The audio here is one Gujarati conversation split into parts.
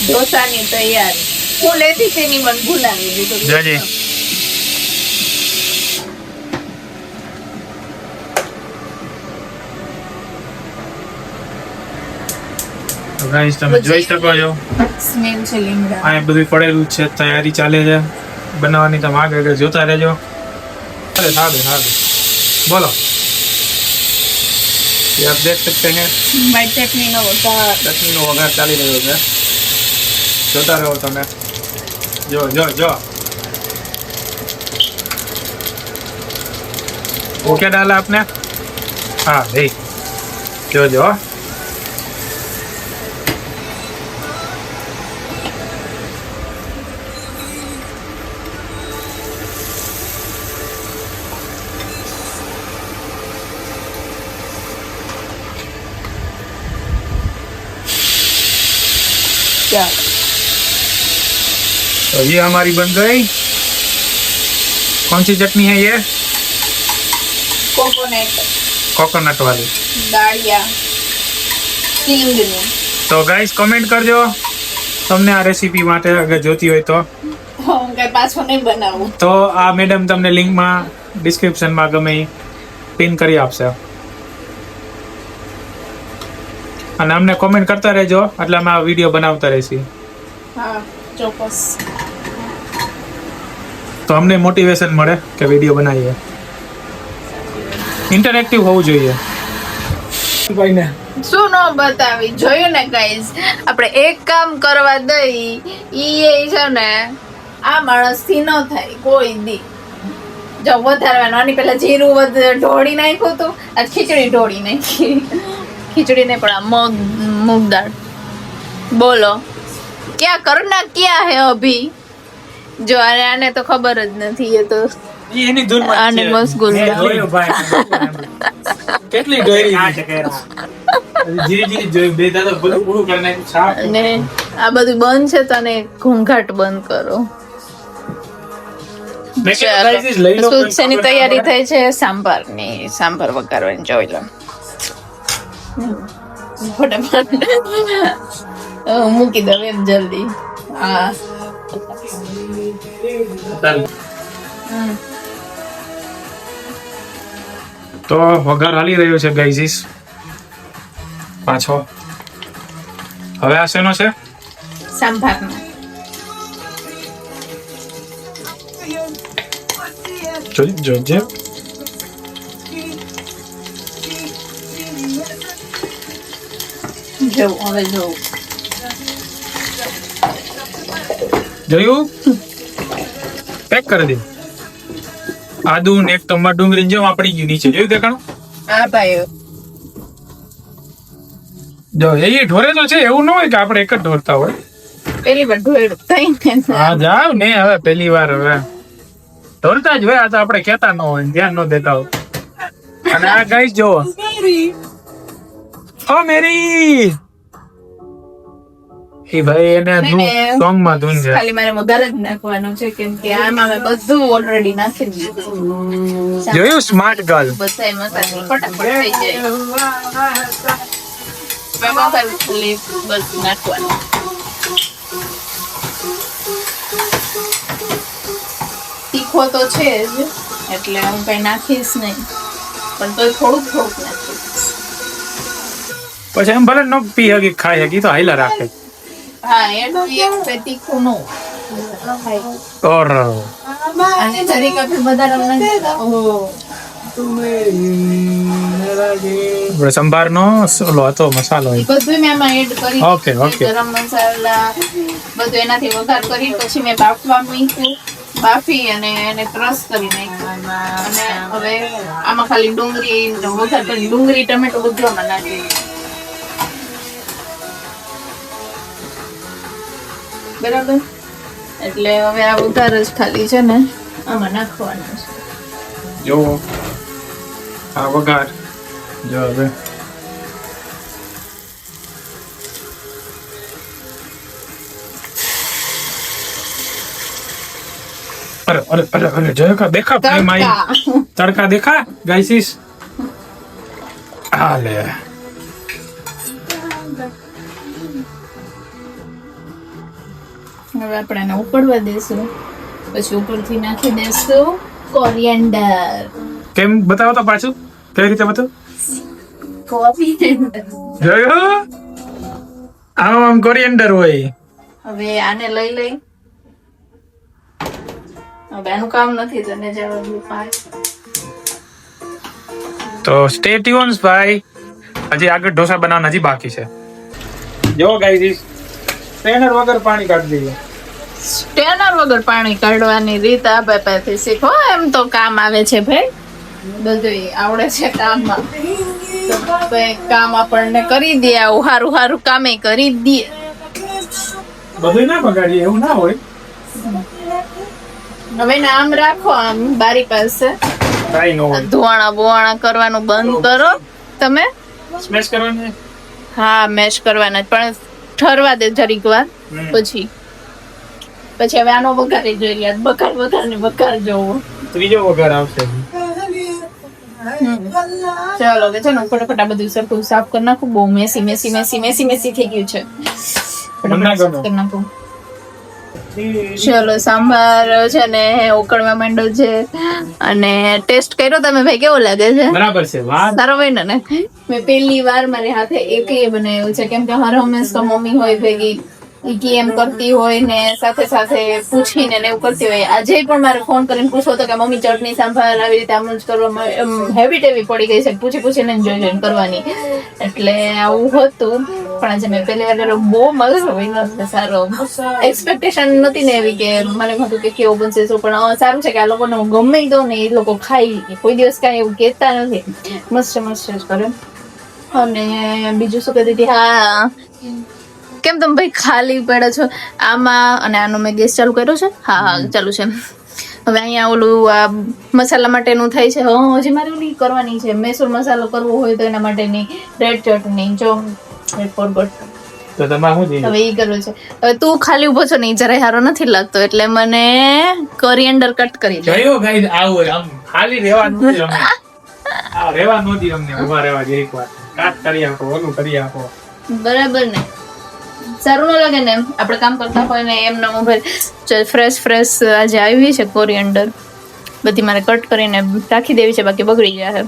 ઢોસાની તૈયારી હું લેતી તેની મને ભૂલાવી દીધું. જજી ગાઈસ તમે જોઈ શકો છો સ્મેલ છે લીમડા. આ બધું પડેલું છે, તૈયારી ચાલે છે બનાવવાની. તમે આગળ જોતા રહેજો. अरे सादे बोलो ये आप देख सकते हैं भाई चटनी नो वघार चाली रह्यो छे. जोता रहो तमे. जो जो जो वो क्या डाला आपने? हाँ भाई जो जो तो ये हमारी बन गई. कौन सी चटनी है ये? कोकोनट वाली दाड़िया सिंगनी. तो गाइस कमेंट करजो તમને આ રેસીપી માટે અગર જોતી હોય તો. હું કઈ પાછો નહીં બનાવું. તો આ મેડમ તમને લિંકમાં ડિસ્ક્રિપ્શનમાં ગમે પિન કરી આપશે. અને અમને કોમેન્ટ કરતા રહેજો એટલે અમે આ વિડીયો બનાવતા રહીશું. હા ચોક્કસ. તો અમને મોટિવેશન મળે કે વિડીયો બનાવીએ. ઇન્ટરેક્ટિવ હોવું જોઈએ. ભાઈને શું ન બતાવી જોયું ને ગાઈઝ. આપણે એક કામ કરવા દઈ ઈ છે ને આ માણસથી ન થાય કોઈ દી. જો વધારવાનું આની પેલા જીરું ઢોળી નાખ્યું હતું, આ ખીચડી ઢોળી નાખી. ખીચડી ને પણ આ મૂંગ દાળ. બોલો ક્યાં કરના ક્યાં હે અભી. જો આને તો ખબર જ નથી. એ તો એની ધૂનમાં આને મશગુલ જોયો ભાઈ કેટલી ડોરી આ ચકેરા જીરી જીરી જોઈ બે દાદા બધું પૂરું કરી નાખ્યું છાપ. અને આ બધું બંધ છે તો આને ઘૂંઘાટ બંધ કરો. શેની તૈયારી થઈ છે? સાંભારની. સાંભાર વઘારવાની. જોઈ લો ફટાફટ મૂકી દઉં એમ જલ્દી. હા તો વઘાર હાલી રહ્યો છે ગાઈઝ પાછો. હવે આ શેનો છે? સાંભારનો. જોજે હવે જોઉં જોયું પેક કરી દે. આદુ ને એક ટમાટર ડુંગળી જેમ આપડી ગયું નીચે. જોયું દેખાણું? હા ભાઈ જો એ ઢોરે તો છે. એવું ન હોય કે આપણે એક જ ઢોરતા હોય. પેલી વાર ઢોળ્યું થઈ હા જાવ ને હવે પેલી વાર હવે ઢોરતા જ હોય. આ તો આપણે કેતા ન હોય, ધ્યાન ન દેતા હોય. અને આ ગાઈસ જોવો ઓ મેરી એ ભાઈ એને સોંગ માં ધૂન છે. ખાલી મારે વઘાર જ નાખવાનું છે કેમ કે આમાં મેં બધું ઓલરેડી નાખી દીધું. જોયું સ્માર્ટ ગર્લ. બધાય મસાલા ફટાફટ થઈ જાય. બસ નાખવાનું. તીખો તો છે જ એટલે હું કઈ નાખીશ નહીં, પણ તો થોડુંક થોડુંક નાખીશ. પછી એમ ભલે ન પી હકી ખાઈ હકી તો હાઈલા રાખે. હા એટલે તીખું નો ઓર અને જરીક આપણે વધારે સંભાર નો ઓલો હતો મસાલો બધું મેં આમાં એડ કરી. Okay okay. ગરમ મસાલા બધું એનાથી વઘાર કરી પછી મેં બાફવા મૂક્યું. બાફી અને એને ક્રશ કરી નાખ્યું. અને હવે આમાં ખાલી ડુંગળી વઘાર કરી ડુંગળી ટમેટો બધું આમાં નાખી. બરાબર. એટલે હવે આ વઘાર જ ખાલી છે ને આમાં નાખવાનો છે. જો આ વઘાર જો હવે અરે અરે અરે અરે જોયો કા દેખા પ્રેમ આઈ તડકા દેખા ગાઈસીસ. આ લે હવે આપણે એને ઉકળવા દેશું, પછી ઉપરથી નાખી દેશું કોરિએન્ડર. કેમ બતાવો તો પાછું, કઈ રીતે બતાવો? કોરિએન્ડર. જોયું? આમ કોરિએન્ડર હોય. હવે આને લઈ હવે આનું કામ નથી, તને જવા દઉં. તો સ્ટે ટ્યુન્સ ભાઈ, હજી આગળ ઢોસા બનાવવાના હજી બાકી છે. જો ગાઈસ સ્ટ્રેનર વગર પાણી કાઢી દઈએ. સ્ટેનર વગર પાણી કાઢવાની રીત આ પાસેથી શીખો, એમ તો કામ આવે છે ભાઈ, બધું આવડે છે કામમાં. તો ભાઈ કામ આપણને કરી દે, આવું સારું સારું કામે કરી દે. બધું ના બગાડીએ એવું ના હોય. હવે ને આમ રાખો, આમ બારી પાસે. કાઈ નો હોય. ધુવાણા બુવાણા કરવાનું બંધ કરો તમે. સ્મેશ કરવાનું. હા, મેશ કરવાના, પણ ઠરવા દે જરીક વાર, પછી હવે આનો વઘારી જોઈએ. વઘાર જોવો. ત્રીજો વઘાર આવશે. ચાલો હવે છે ને ફટાફટ આ બધું સરખું સાફ કરી નાખું. બહુ મેસી થઈ ગયું છે. ફટાફટ કરી નાખું. ચલો સાંભાર છે ને ઉકળવા માંડ્યો છે, અને ટેસ્ટ કર્યો તમે ભાઈ, કેવો લાગે છે? બરાબર છે. વાહ, સારો હોય ને. મેં પહેલી વાર મારી હાથે એકલી બનાવ્યું છે, કેમ કે હર હંમેશ તો મમ્મી હોય ભેગી, ઈ એમ કરતી હોય ને સાથે સાથે પૂછીને ને એવું કરતી હોય. આજે પણ મારે ફોન કરીને પૂછવો તો કે મમ્મી ચટણી સાંભાર આવી રીતે આમ જ કરવામાં હેબિટ એવી પડી ગઈ છે, પૂછીને જોઈને કરવાની. એટલે આવું હતું, પણ આજે મેં પહેલી વાર કર્યો. બહુ મસ્ત હોય, સારો. એક્સપેક્ટેશન નથી ને એવી કે મને હતું કે કેવું બનશે શું, પણ સારું છે કે આ લોકોને હું ગમે દઉં ને એ લોકો ખાઈ, કોઈ દિવસ કાંઈ એવું કહેતા નથી. મસ્ત જ કરે. અને બીજું શું કહેતી હતી? હા, કેમ તમે ભાઈ ખાલી પડ્યા છો આમાં? અને આનો મેં ગેસ ચાલુ કર્યો છે. હા ચાલુ છે. હવે અહીંયા ઓલું આ મસાલા માટેનું થાય છે. હજી મારે ઓલી કરવાની છે, મૈસૂર મસાલો કરવો હોય તો એના માટેની રેડ ચટણી. જો તો તમારે શું હવે ઈ કરવું છે. હવે તું ખાલી ઉભો છો ને, ઈ જરાય સારો નથી લાગતો, એટલે મને કોરિએન્ડર કટ કરી દે. જોયો ગાઈસ, આવું આમ ખાલી રહેવા નથી અમને. આ રહેવા નોતી અમને, ઊભા રહેવા દે એકવાર. કાટ કરી આપો, ઓલું કરી આપો. બરાબર ને? સારું ન લાગે ને આપણે કામ કરતા હોય ને એમ ના ભાઈ. ફ્રેશ આજે આવી છે કોરિએન્ડર, બધી મારે કટ કરીને રાખી દેવી છે, બાકી બગડી જાય.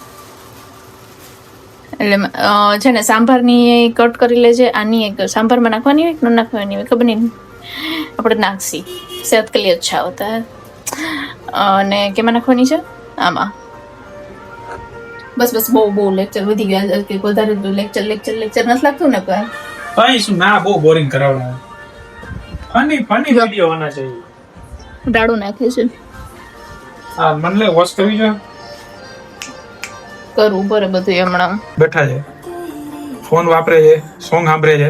એટલે છે ને સાંભારની કટ કરી લેજે. આની એક સાંભારમાં નાખવાની હોય કે ન નાખવાની હોય ખબર નહીં, આપણે નાખશી. સેહત કે લીએ અચ્છા હોતા હૈ. અને કેમાં નાખવાની છે? આમાં. બસ બહુ લેક્ચર વધી ગયા કે વધારે લેક્ચર નથી લાગતું ને કોઈ? કઈ શું ના, બહુ બોરિંગ કરાવડા. ફની વિડિયો હોના चाहिए. ડાળું નાખે છે. હા, મને વોશ કરવી જોઈએ. કરવું પડે બધું. હમણાં બેઠા છે, ફોન વાપરે છે, સોંગ સાંભળે છે,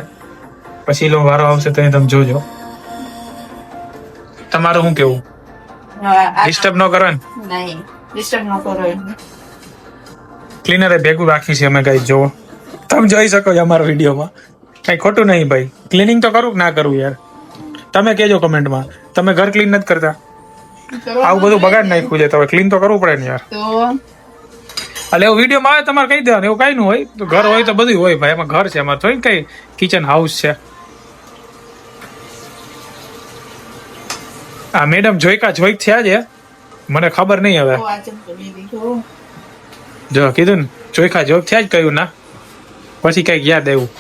પછી લો વારો આવશે તો તમે જોજો. તમારું શું કેવું? ડિસ્ટર્બ ન કરો ને? નહીં, ડિસ્ટર્બ ન કરો. ક્લીનરે ભેગું રાખી છે અમે, કઈ જોવો તમે જોઈ શકો છો અમારા વિડીયોમાં. કઈ ખોટું નહીં ભાઈ, ક્લીનિંગ તો કરું કે ના કરું યાર? તમે કહેજો કમેન્ટમાં. તમે ઘર ક્લીન નથી કરતા, આવું બધું બગાડ નાખ્યું છે, તો ક્લીન તો કરવું પડે ને યાર. તો એટલે એવું વિડીયોમાં આવે તમારે કહી દેવાનું, એવું કઈ ન હોય. તો ઘર હોય તો બધું હોય ભાઈ, એમાં ઘર છે, એમાં થોડી કઈ કિચન હાઉસ છે. આ મેડમ જોઈક થયા છે, મને ખબર નહીં હવે. જો કીધું ને જોઈકા જોઈક થયા જ કહ્યું ના, પછી કઈક યાદ આવ્યું.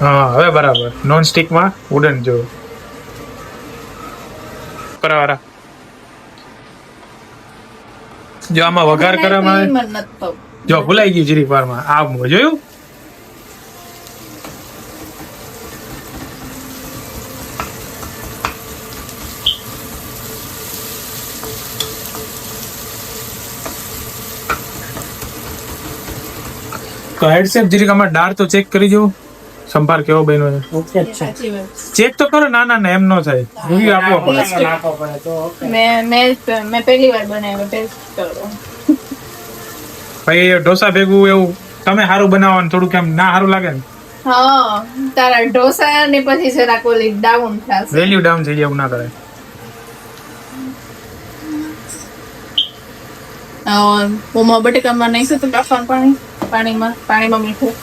હા હવે બરાબર. નોન સ્ટિકમાં વુડન જો કરાવાળા. જો આમાં વઘાર કરવામાં આવે, જો ભૂલાઈ ગયું જરીક વારમાં. આ જોયું? તો હેડસેટ જરીક આમાં દાળ તો ચેક કરી જો, સંભાર કેવો બન્યો છે. ચેક તો કરો. ના એમ ન થાય, રિવ્યુ આપવો પડે. મેં પહેલી વાર બનાવ્યો, ટેસ્ટ કરો. ભાઈ ઢોસા ભેગું એવું તમે સારું બનાવો ને થોડુંક એમ ના સારું લાગે ને. હા, તારા ઢોસા ને પછી જરાક ઓલી ડાઉન થશે, વેલ્યુ ડાઉન થઈ જાય, એવું ના કરે. મોમાં બટેકામાં નાખ્યું હતું બાફવાનું પાણીમાં મીઠું.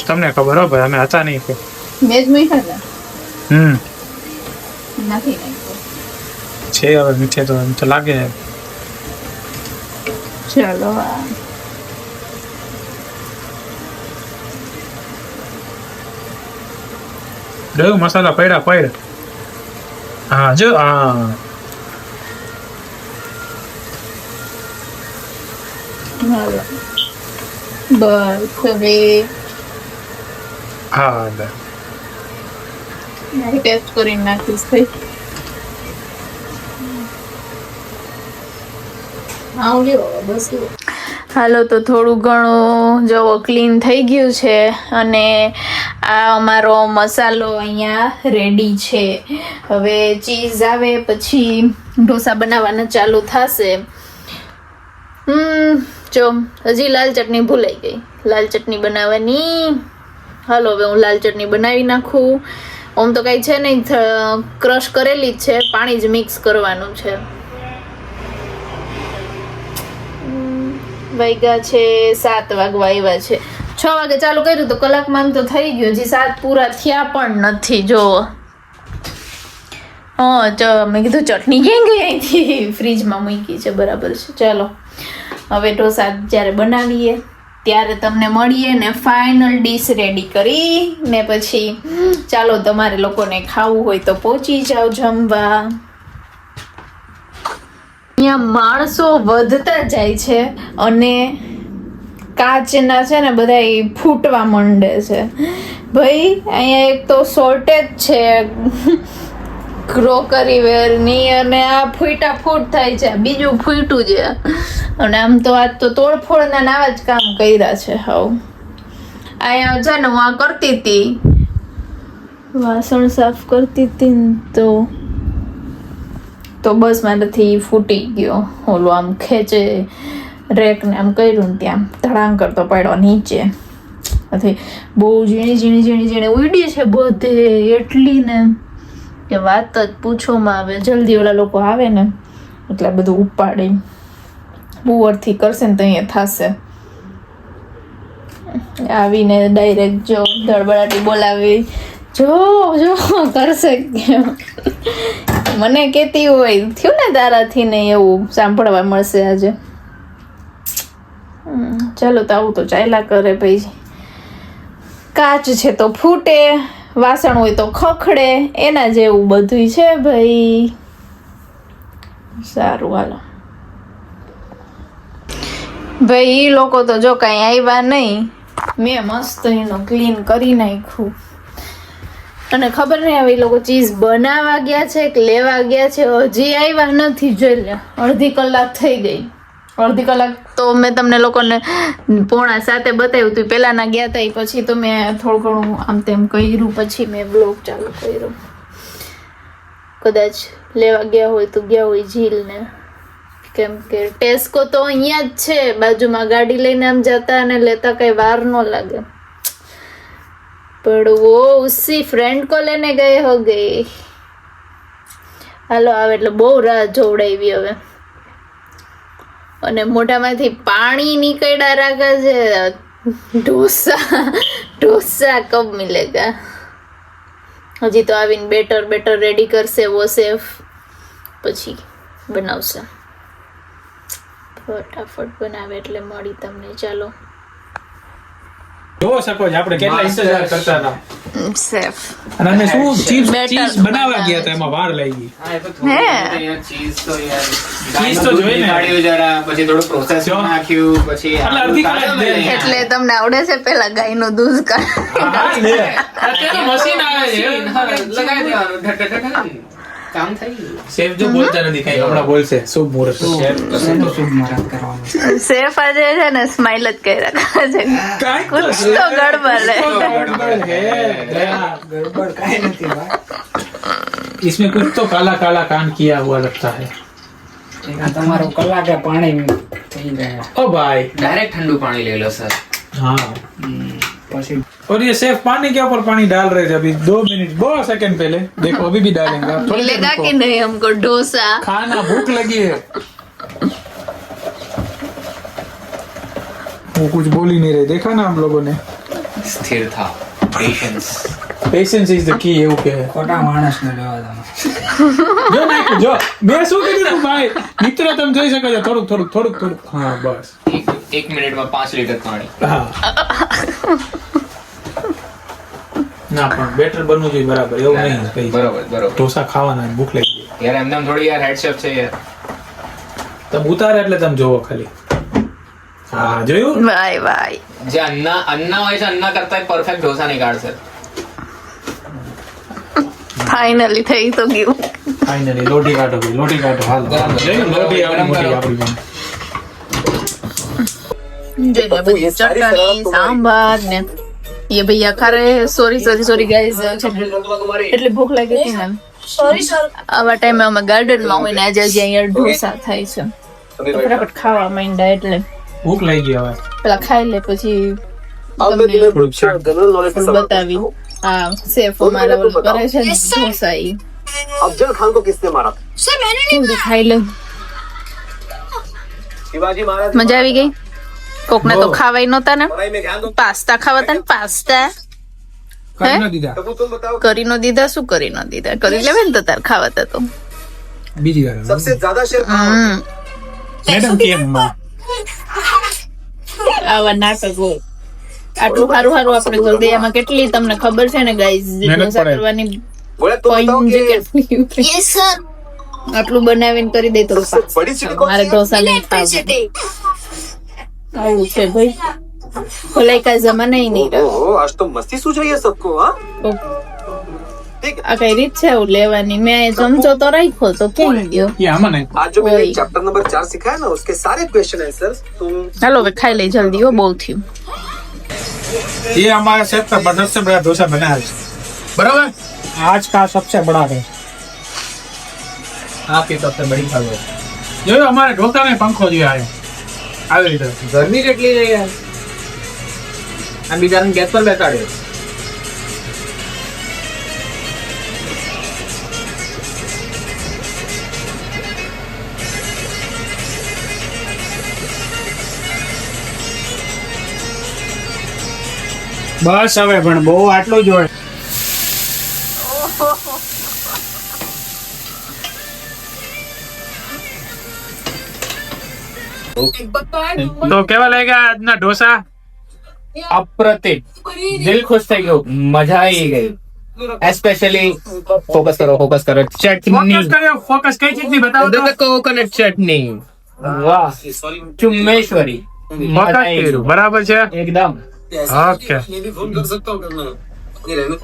તમને ખબર હો ભાઈ, અમે હતા નહીં કે મેં જ મીઠા હતા. નથી નાખ્યું. છે હવે મીઠે તો એમ તો લાગે. ચલો જો મસાલા પડ. હા જો હા હાલો. બસ હવે હા ટેસ્ટ કરીને નાખીશ ભાઈ. હાલો તો થોડું ઘણું જો ક્લીન થઈ ગયું છે અને આ અમારો મસાલો અહીંયા રેડી છે. હવે ચીઝ આવે પછી ઢોસા બનાવવાના ચાલુ થશે. જો હજી લાલ ચટણી ભૂલાઈ ગઈ, લાલ ચટણી બનાવવાની. હાલો હવે હું લાલ ચટણી બનાવી નાખું. આમ તો કઈ છે નહીં, ક્રશ કરેલી જ છે, પાણી જ મિક્સ કરવાનું છે. વાગ્યા છે 7 વાગવા આવ્યા છે. 6 વાગે ચાલુ કર્યું તો કલાકમાં તો થઈ ગયું, હજી 7 પૂરા થયા પણ નથી. જો મેં કીધું ચટણી ક્યાં ગઈ અહીંથી, ફ્રીજમાં મૂકી છે. બરાબર છે. ચાલો હવે ઢોસા જ્યારે બનાવીએ ત્યારે તમને મળીએ ને ફાઇનલ ડીશ રેડી કરી ને પછી ચાલો તમારે લોકોને ખાવું હોય તો પહોંચી જાઓ જમવા. અહીંયા માણસો વધતા જાય છે અને કાચના છે ને બધા ફૂટવા માંડે છે ભાઈ. અહીંયા એક તો શોર્ટેજ છે ક્રોકરી વેરની અને આ ફૂટ થાય છે, બીજું ફૂટું છે. અને આમ તો આજ તો તોડફોડના આવા જ કામ કર્યા છે. હાવ અહીંયા છે ને હું આ કરતી હતી, વાસણ સાફ કરતી હતી ને તો બસ મારાથી ફૂટી ગયો. ઓલું આમ ખેંચે રેક ને આમ કર્યું ને ત્યાં ધડાંગ કરતો પડ્યો નીચે. બહુ ઝીણી ઉડી છે બધે એટલી ને કે વાત જ પૂછોમાં આવે. જલ્દી ઓલા લોકો આવે ને એટલે બધું ઉપાડે. બુવરથી કરશે ને તો અહીંયા થશે. આવીને ડાયરેક્ટ જો ધડબડાટી બોલાવી જો કરશે. મને કહેતી હોય થયું ને તારાથી ને એવું સાંભળવા મળશે આજે. ચાલો તો આવું તો ચાલ્યા કરે ભાઈ. કાચ છે તો ફૂટે, વાસણ હોય તો ખખડે, એના જેવું બધું છે ભાઈ. સારું હાલો ભાઈ. ઈ લોકો તો જો કાંઈ આવ્યા નહીં, મેં મસ્ત એનું ક્લીન કરી નાખ્યું. અને ખબર નહીં હવે એ લોકો ચીઝ બનાવવા ગયા છે કે લેવા ગયા છે, હજી આવ્યા નથી. જોઈ લે, અડધી કલાક થઈ ગઈ. અડધી કલાક તો મેં તમને લોકોને 6:45 બતાવ્યું હતું. પહેલાંના ગયા હતા પછી તો મેં થોડું ઘણું આમ તેમ કર્યું, પછી મેં બ્લોગ ચાલુ કર્યો. કદાચ લેવા ગયા હોય તો ગયા હોય જીલને, કેમ કે ટેસ્કો તો અહીંયા જ છે બાજુમાં. ગાડી લઈને આમ જતા અને લેતા કઈ વાર ન લાગે. પણ વો ઉસી ફ્રેન્ડ કો લેને ગયે હો ગઈ. હાલો આવે એટલે બહુ રાહ જોવડાવી હવે. અને મોઢામાંથી પાણી નીકળ્યા રાખે છે. ઢોસા કબ મિલેગા. હજી તો આવીને બેટર રેડી કરશે વો સેફ, પછી બનાવશે. ફટાફટ બનાવે એટલે મળી તમને. ચાલો જોવો શકો છો આપણે કેટલા ઇંતજાર કરતા હતા. સેફ અને અમે શું ચીઝ બનાવવા ગયા હતા, એમાં વાર લાગી ગઈ. હા, એ તો થોડું યાર ચીઝ તો જોઈએ ને. કાઢ્યું જરા, પછી થોડું પ્રોસેસમાં નાખ્યું, પછી એટલે અડધી કલાક દે. એટલે તમને આવડે છે પેલા ગાયનું દૂધ કાઢ. અત્યારે મશીન આવે છે. હા, લગાવી દેવાનું ઢટઢટ. કામ થઈ ગયું. સેફ જો બોલતા નથી કઈ, હમણાં બોલશે શુભ મુહૂર્ત. સેફ આજે છે ને સ્માઈલ જ કર્યા કરે છે. કુછ તો ગડબડ હે. गड़बड़ काहे नहीं भाई. इसमें कुछ तो काला काला कान किया हुआ लगता है. તમારો કલાક પાણી થઈ ગયા. ओ भाई ડાયરેક્ટ ઠંડુ પાણી લઈ લો સર. हाँ. પછી और ये सेफ पानी के ऊपर पानी डाल रहे थे अभी 2 मिनट 2 सेकंड पहले. देखो अभी भी डालेंगे. आप थोड़ी देर मिलेगा रुको. कि नहीं हमको डोसा. खाना भूख लगी है. वो कुछ बोल ही नहीं रहे, देखा ना हम लोगों ने. स्थिर था, patience. Patience is the key એવું કે. ખોટા માણસને લેવા તમે. જો નાખ્યું, જો મેં શું કીધું ભાઈ, મિત્ર તમે જોઈ શકો છો, થોડુંક. હા બસ. એક મિનિટમાં 5 લીટર પાણી. હા. ના પણ બેટર બનવું જોઈએ બરાબર, એવું નહીં કઈ. બરોબર. ઢોસા ખાવાના ભૂખ લાગી ગઈ. યાર એમને થોડી યાર હેડશેપ છે યાર. તમે ઉતારે એટલે તમે જોવો ખાલી. હા જોયું. વાય જે અન્ના હોય છે, અન્ના કરતા પરફેક્ટ ઢોસા નીકાળશે. ફાઇનલી થઈ તો ગયું. ફાઇનલી લોટી કાઢો હાલ. જોયું લોટી આપણી ચટણી સાંભાર ને ये भैया खा रहे हैं. સોરી ગાઈઝ, એટલે ભૂખ લાગી હતી ને આવા ટાઈમે અમે ગાર્ડનમાં હોય ને આજે અહીંયા ઢોસા થાય છે તો ફટાફટ ખાવા માંડ્યા એટલે ભૂખ લાગી ગઈ હવે. પેલા ખાઈ લે પછી તમને બતાવી. આ સેફ અમારા ઓલું કરે છે ને ઢોસા ઈ. अफजल खान को किसने मारा था? જલ્દી ખાઈ લે. शिवाजी महाराज મજા આવી ગઈ. કોકને તો ખાવાય નહોતા ને. पढ़ाई में ध्यान दो. પાસ્તા ખાવા હતા ને પાસ્તા. કરી ન દીધા. तब तुम बताओ કરી નો દીધા, શું કરી નો દીધા? કરી લેવે ને તો તાર ખાવાતા તો. બીજી વાર सबसे ज्यादा शेर મેડમ કેમ આવા નાટકો આટલું સારું આપણે જલ્દી એમાં કેટલી તમને ખબર છે ને ગાઈઝ, મહેનત ઢોસા પડે. કરવાની बोले तुम बताओ point कि કેટલી આટલું બનાવીને કરી દે તો सबसे बड़ी सिटी कौन મારે सी ઢોસા નહીં ખાવા. આવું છે ભાई, ભલાઈ કા જમાના ही नहीं है? ओहो, आज तो मस्ती सूझाई है सबको. हाँ રહ્યો. ठीक है. આ કઈ રીત છે એવું લેવાની? મેં ચમચો તો રાખ્યો તો કેમ ગયો? એ આમાં નહીં. आज जो मैंने वही। चैप्टर नंबर 4 सिखाया ना, उसके सारे क्वेश्चन आंसर्स तुम ચાલો હવે ખાઈ લઈ જલ્દી, હો બહુ થયું. ये हमारा सेट का सबसे बड़ा डोसा बना है बराबर. आज का सबसे बड़ा है. आपकी सबसे बड़ी खबर. जो हमारे ढोसा में पंखो दिया है. આવી રીતે ગરમી કેટલી છે યાર. આ બીજાને ગેસ પર બેસાડ્યો. બસ હવે પણ બહુ આટલું જ હોય. તો કેવા લાગ્યા આજના ઢોસા? અપ્રતિમ. દિલ ખુશ થઈ ગયું, મજા આવી ગઈ. એસ્પેશિયલી ફોકસ કરો ચટણી. ફોકસ કઈ ચીજની બતાવો તો. કોકોનટ ચટણી. વાહ, ચુમ્મેશ્વરી. ફોકસ કર્યું બરાબર છે એકદમ. ઓકે. ये भी फोन कर सकता हूँ करना नहीं रहने.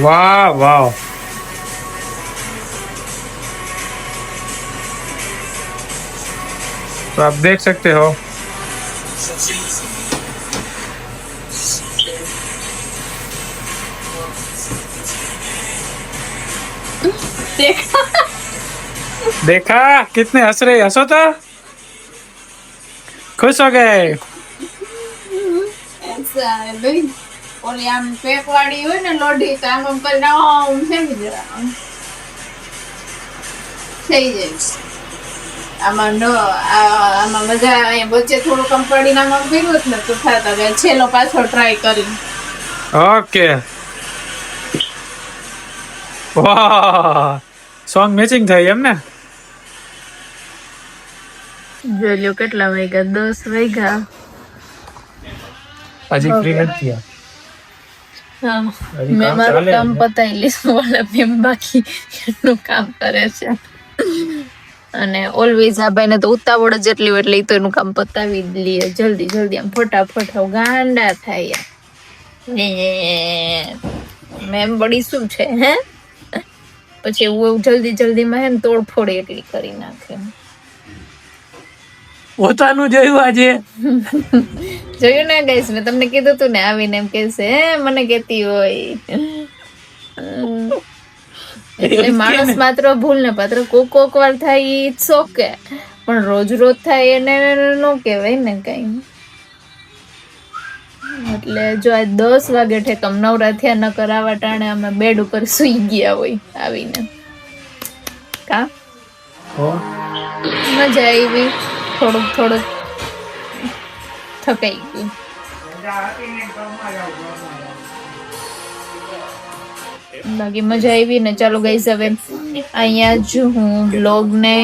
वाह वाह. तो आप देख सकते हो देखा कितने हंस रहे. हंसो तो खुश हो गए. ઓલી આમ પેક વાળી હોય ને લોઢી, તો આમ કરીને આમ ફેંકી દેવાનું થઈ જાય. આમાં આમાં મજા આવે. વચ્ચે થોડુંક આમ પડીને આમાં ભેગું જ નતું થતા, કે છેલ્લો પાછો ટ્રાય કરી. ओके. वाह, सॉन्ग मैचिंग થાય એમ ને. જોઈ લ્યો કેટલા વાગ્યા, 10 વાગ્યા. હજી ફ્રી નથી. હા, મેં મારું કામ પતાવી લીધું, વાળા બેન બાકી એટલું કામ કરે છે. અને ઓલવેઝ આ ભાઈને તો ઉતાવળ જ એટલી એટલે ઈ તો એનું કામ પતાવી જ લે જલ્દી આમ ફટાફટ. ગાંડા થાય મેમ બડી શું છે હે. પછી એવું જલ્દીમાં હે ને તોડફોડ એટલી કરી નાખે. પોતાનું જોયું આજે. જોયું ને ગાઈસ, મેં તમને કીધું તું ને આવીને એમ કહેશે હે મને કહેતી હોય. એ માણસ માત્ર ભૂલ ને પાત્ર કોક વાર થાય ઇટ્સ ઓકે, પણ રોજ થાય એને નો કહેવાય ને કઈ. એટલે જો આ 10 વાગે ઠેકમ નવરા થયા, ન કરાવા ટાણે અમે બેડ ઉપર સુઈ ગયા હોય આવીને. કા મજા આવી, થોડુંક થકાઈ ગયું. બાકી મજા આવી ને. ચાલો ગાઈઝ, હવે અહીંયા જ હું બ્લોગ ને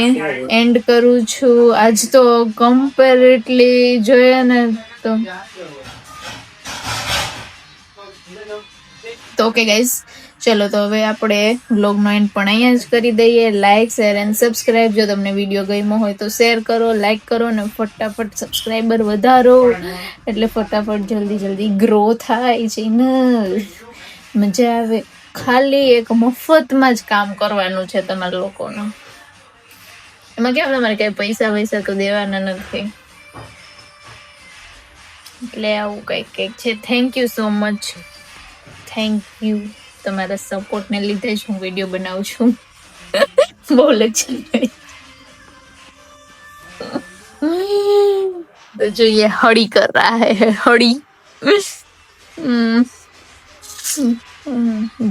એન્ડ કરું છું. આજ તો કમ્પેરેટલી જોઈએ ને તો ઓકે ગાઈઝ, ચલો તો હવે આપણે બ્લોગનો એન્ડ પણ અહીંયા જ કરી દઈએ. Like, share and subscribe. જો તમને વિડીયો ગમ્યો હોય તો શેર કરો, લાઈક કરો ને ફટાફટ સબસ્ક્રાઈબર વધારો, એટલે ફટાફટ જલ્દી ગ્રો થાય ચેનલ. મજા આવે. ખાલી એક મફતમાં જ કામ કરવાનું છે તમારા લોકોનું. એમાં કેમ તમારે કઈ પૈસા તો દેવાના નથી. એટલે આવું કંઈક છે. Thank you so much. Thank you. તમારા સપોર્ટ ને લીધે જ હું વિડીયો બનાવું છું. બોલ છે તો જોઈએ હળી કર રહા હૈ હળી.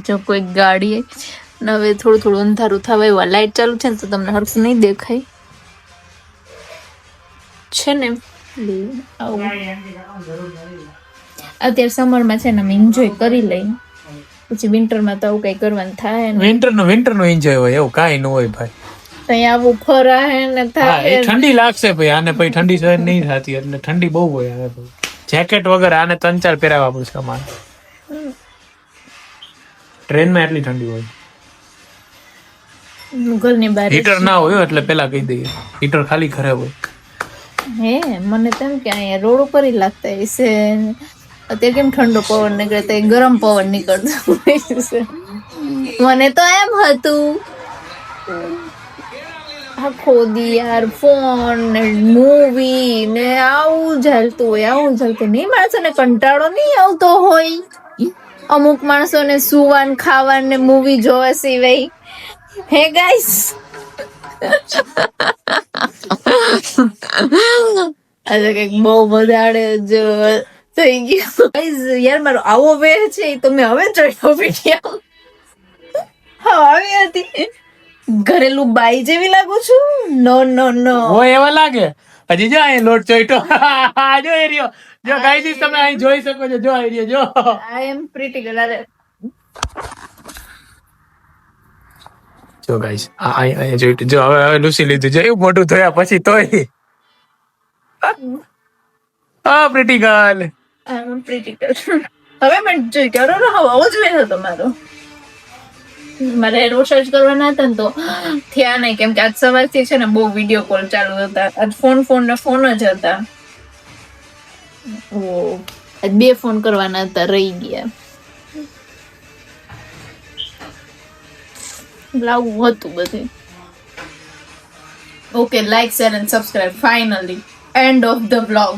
જો કોઈ ગાડી ને હવે થોડું અંધારું થવા આવ્યું. લાઈટ ચાલુ છે ને તો તમને હરખું નહીં દેખાય છે ને. અત્યારે સમરમાં છે ને અમે એન્જોય કરી લઈ, પછી વિન્ટરમાં તો આવું કઈ કરવાનું થાય ને. વિન્ટર નો એન્જોય હોય એવું કાંઈ ન હોય ભાઈ. અહીંયા આવું ફરાય ને થાય. ઠંડી લાગશે ભાઈ આને, પછી ઠંડી સહન નહીં થતી, એટલે ઠંડી બહુ હોય. જેકેટ વગર આને 3-4 પહેરાવા પડશે અમારે. ટ્રેનમાં એટલી ઠંડી હોય. ઘરની બહાર હીટર ના હોય એટલે પેલા કહી દઈએ, હીટર ખાલી ઘરે હોય. હે મને તેમ કે અહીંયા રોડ ઉપર જ લાગતા હશે. અત્યારે કેમ ઠંડો પવન નીકળે તો ગરમ પવન નીકળતો હોય. મને તો એમ હતું આખો દી યાર ફોન ને મૂવી ને આવું ચાલતું હોય. નહીં, માણસોને કંટાળો નહીં આવતો હોય? અમુક માણસોને સુવાન ખાવાન ને મૂવી જોવા સિવાય. હે ગાઈસ, આજે કઈક બહુ વધારે જ થઈ ગયું. ગાઈસ યાર મારો આવો વે છે એ તો મેં હવે જોયો વિડીયો. હા આવી હતી. ઘરેલું બાઈ જેવી લાગુ છું? નો હોય એવા લાગે. હજી જો અહીં લોટ ચોઈટો જો એરિયો જો ગાઈસ તમે અહીં જોઈ શકો છો. જો એરિયો જો આઈ એમ પ્રીટી ગર્લ. જો ગાઈસ અહીં જોઈટો જો હવે લૂસી લીધું છે એવું મોટું થયા પછી તોય. હા પ્રીટી ગર્લ. આઈ એમ પ્રીટી ગર્લ. હવે મેં જોઈ કે અરે આવો જોઈએ તમારો. મારે હેર વોશ જ કરવાના હતા ને તો થયા નહીં, કેમ કે આજ સવારથી છે ને બહુ વિડીયો કોલ ચાલુ હતા. આજ ફોન જ હતા. આજ 2 ફોન કરવાના હતા, રહી ગયા. લાવું હતું બધું. Okay, like, share and subscribe. Finally end of the blog.